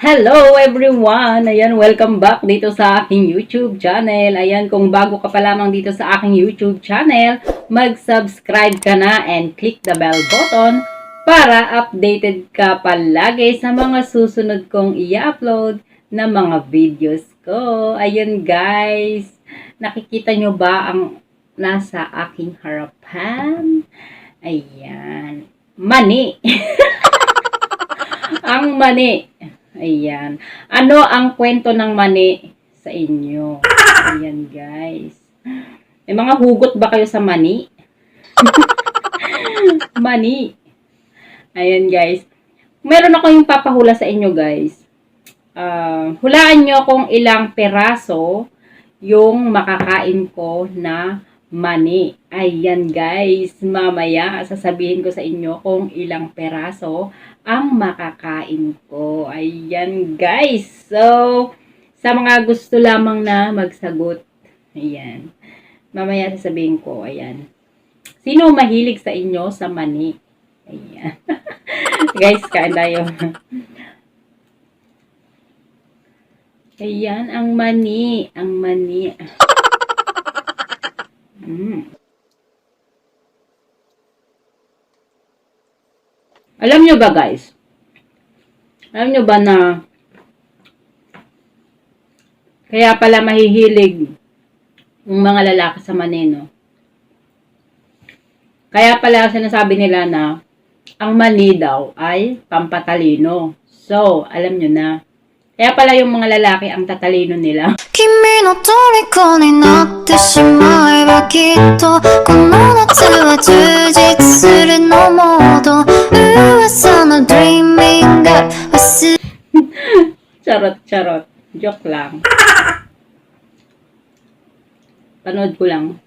Hello everyone! Ayan, welcome back dito sa aking YouTube channel. Ayan, kung bago ka pa lamang dito sa aking YouTube channel, mag-subscribe ka na and click the bell button para updated ka palagi sa mga susunod kong i-upload na mga videos ko. Ayan guys, nakikita nyo ba ang nasa aking harapan? Ayan, mani! Ang mani! Ayan. Ano ang kwento ng mani sa inyo? Ayan, guys. May mga hugot ba kayo sa mani? Mani. Ayan, guys. Meron ako yung papahula sa inyo, guys. Hulaan nyo kung ilang peraso yung makakain ko na mani. Ayan, guys. Mamaya, sasabihin ko sa inyo kung ilang peraso ang makakain ko. Ayan, guys. So, sa mga gusto lamang na magsagot, ayan. Mamaya sasabihin ko, ayan. Sino mahilig sa inyo sa mani? Ayan. Guys, kain tayo. Ayan, ang mani. Ang mani. Alam nyo ba, guys? Alam nyo ba na kaya pala mahihilig yung mga lalaki sa mani, no? Kaya pala sinasabi nila na ang mani daw ay pampatalino. So, alam nyo na. Kaya pala yung mga lalaki ang tatalino nila. 君の虜になってしまえばきっとこの夏は充実するのモード噂の dreaming が忘れ Charot, charot. Joke lang. Panood ko lang.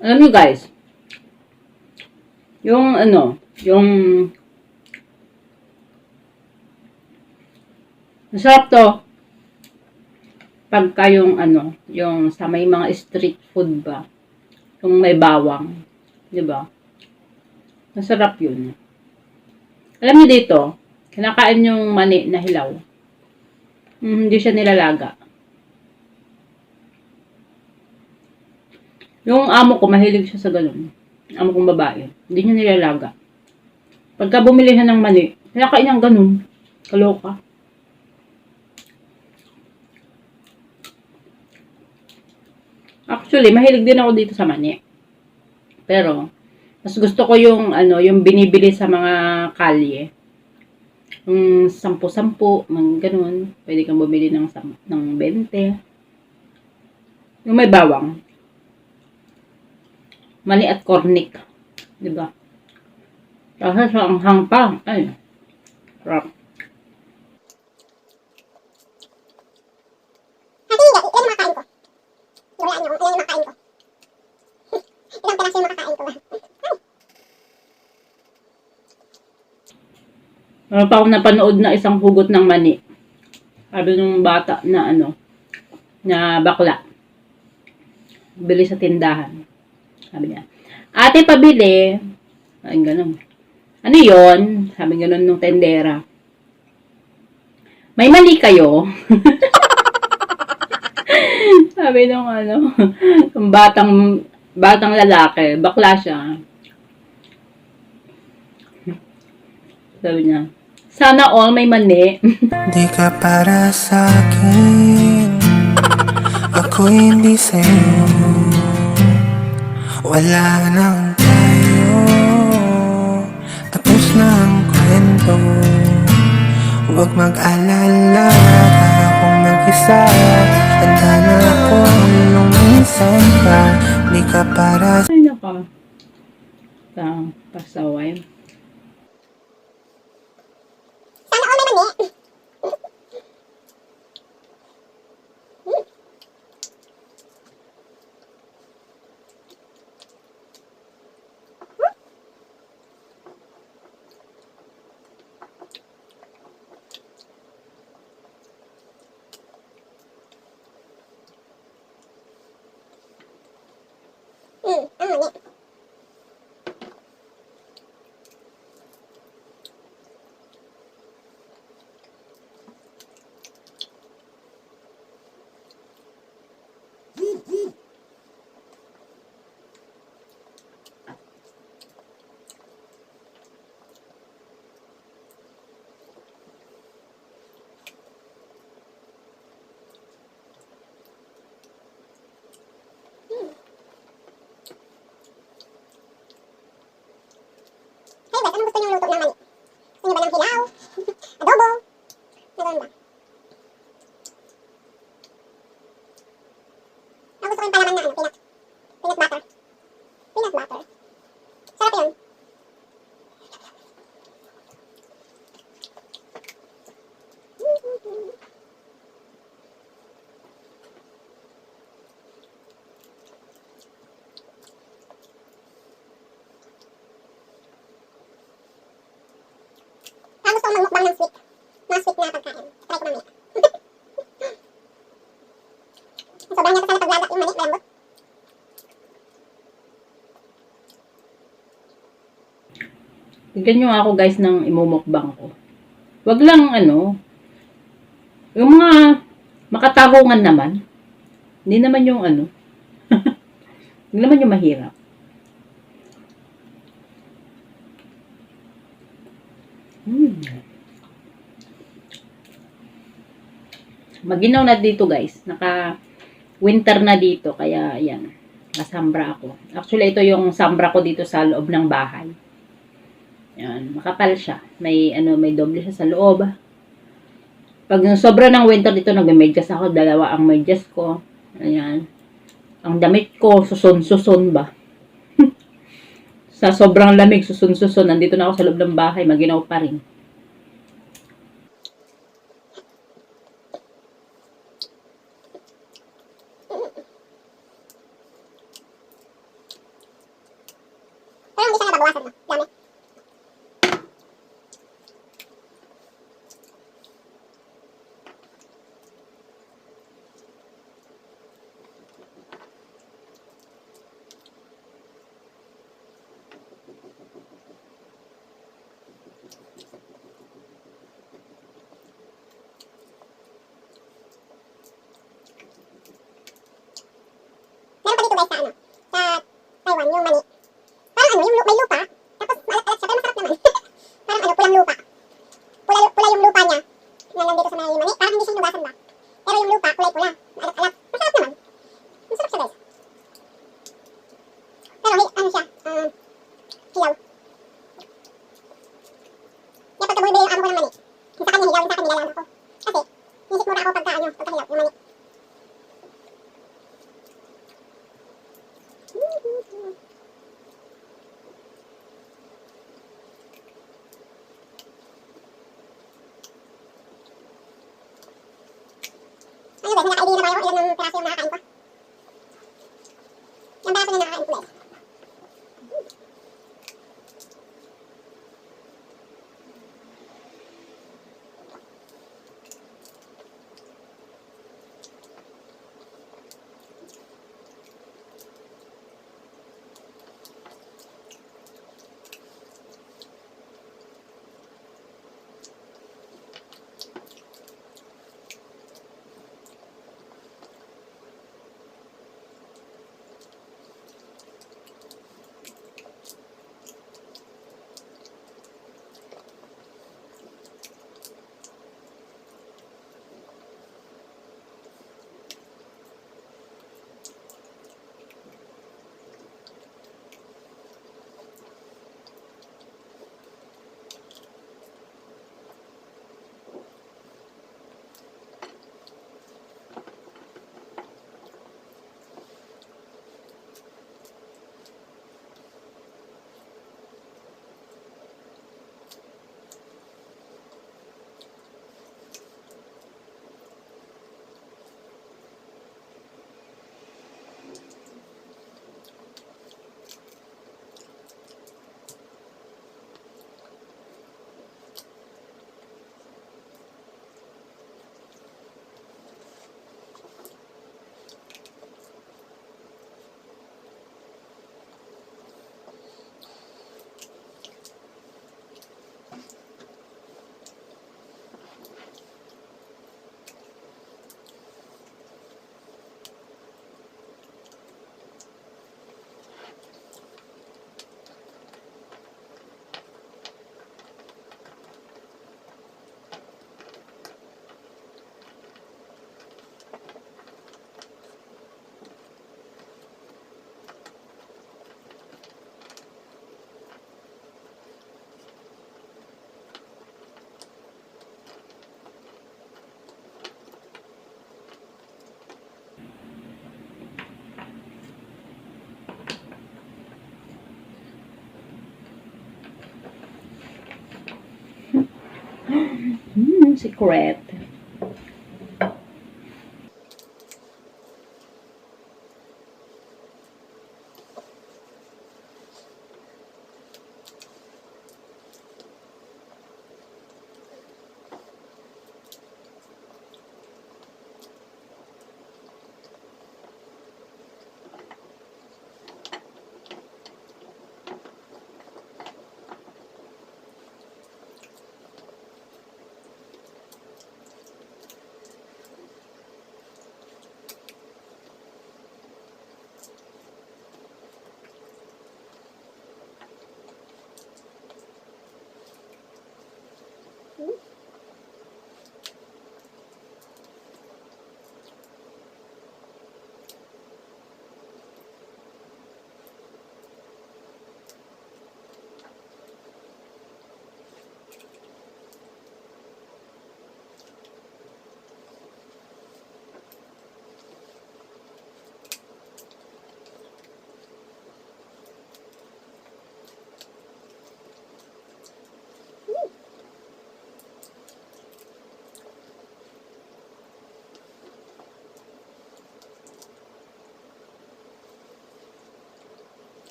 Alam nyo guys, yung masarap to pagka yung yung sa may mga street food ba, yung may bawang, di ba? Masarap yun. Alam niyo dito, kinakain yung mani na hilaw. Hindi siya nilalaga. Yung amo ko, mahilig siya sa ganun. Amo kong babae. Hindi niya nilalaga. Pagka bumili siya ng mani, kinakain niyang ganun. Kaloka. Actually, mahilig din ako dito sa mani. Pero, mas gusto ko yung, yung binibili sa mga kalye. Yung 10-10, ganun. Pwede kang bumili ng 20. Yung may bawang. Mani at cornic. Diba? Kasi sa anghang pa. Ay. Sarap. Meron pa akong napanood na isang hugot ng mani. Sabi nung bata na na bakla. Bili sa tindahan. Sabi niya, ate pabili. Ay, ganun. Ano yon? Sabi ganun nung tendera. May mani kayo? Sabi nung yung batang lalaki, bakla siya. Sabi niya, sana all may mani. Di ka para sa akin, ako hindi sa'yo. Wala nang tayo, tapos na ang kwento. Huwag mag-alala, kaya kong mag-isa. Handa na akong lumisan ka. Di ka para sa Ay, naka. Pasaway. Ang mani. palaman na ano, peanut butter. Peanut butter. Sarap yun. Parang gusto kong magmukbang ng sweet. Mga sweet na pagkain. Try ko mamaya. Sobrang yata sana paglagat yung mani, lambot. Tignan nyo ako guys ng imumukbang ko. Wag lang ano, yung mga makatarungan naman. Hindi naman yung ano. Hindi naman yung mahirap. Maginaw na dito guys. Naka-winter na dito. Kaya yan. Nakasambra ako. Actually ito yung sambra ko dito sa loob ng bahay. Yan. Makapal siya. May doble siya sa loob. Pag sobra ng winter dito, nag-medyas ako. 2 ang medyas ko. Ayan. Ang damit ko, susun-susun ba? Sa sobrang lamig, susun-susun. Nandito na ako sa loob ng bahay. Maginaw pa rin. Pero hindi siya nababawasan mo. Dami. Meron pa dito guys sa ano, sa Taiwan, yung mani. Parang ano, yung may lupa. Tapos maalat-alat siya, pero masarap naman. Parang ano, pulang lupa. Pula yung lupa niya. Na nandito sa may mani. Parang hindi siya hinugasan ba? Pero yung lupa, kulay-pula. Maalat-alat. Masarap naman. Masarap siya guys. Pero ano siya, hilaw. Kaya pagka bumibili yung amo ko ng mani, yung sa kanya hilaw, yung sa akin nilalaan ako. Kasi, nisip mura ako pagka hilaw, yung mani. Ano guys, nakakaidea na ba ako ilan ng piraso yung nakakain ko? Yung piraso na nakakain ko guys. secret.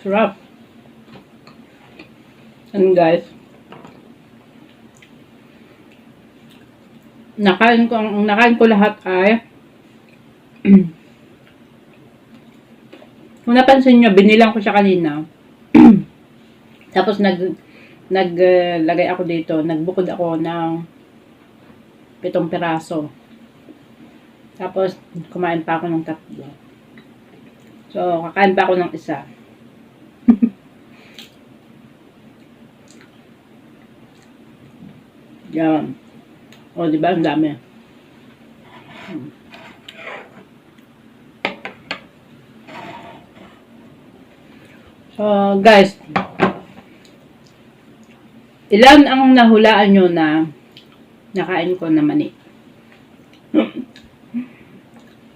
Sarap. And guys, nakain ko lahat ay kung napansin nyo, binilang ko siya kanina. Tapos naglagay ako dito, nagbukod ako ng 7 piraso. Tapos kumain pa ako ng 3. So, kakain pa ako ng 1. Yan. O, diba? Ang dami. So, guys, ilan ang nahulaan nyo na nakain ko na mani?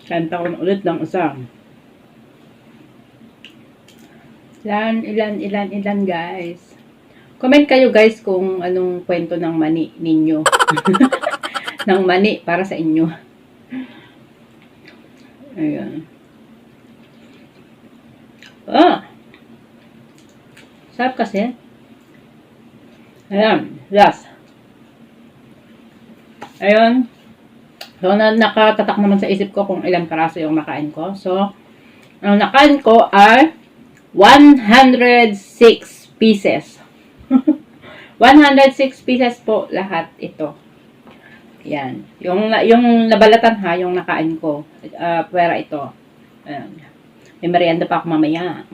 Kain pa ako ulit ng 1. Ilan, guys. Comment kayo, guys, kung anong kwento ng mani ninyo. Ng mani para sa inyo. Ayan. Sarap kasi. Ayan. Last. Ayun. So, nakatatak naman sa isip ko kung ilang piraso yung nakain ko. So, ang nakain ko ay 106 pieces. 106 pieces po lahat ito. Yan. Yung nabalatan ha, yung nakain ko. Pwera ito. Ayan. May merienda pa ako mamaya.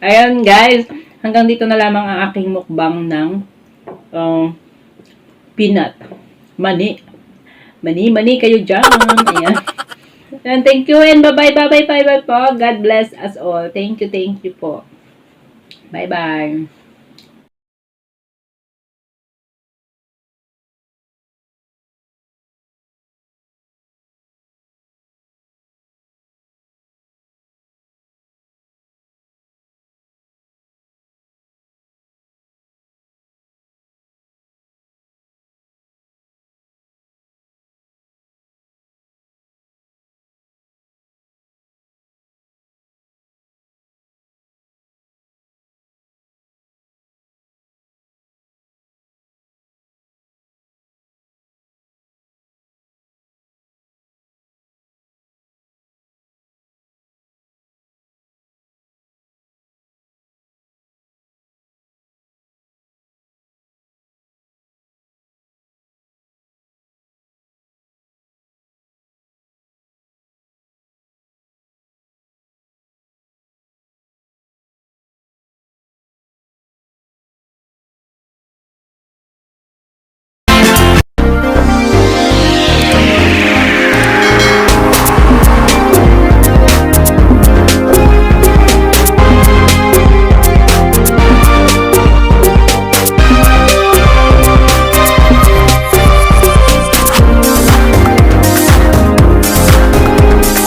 Ayan guys. Hanggang dito na lamang ang aking mukbang ng peanut. Mani kayo dyan. Ayan. And thank you and bye-bye po. God bless us all. Thank you po. Bye-bye.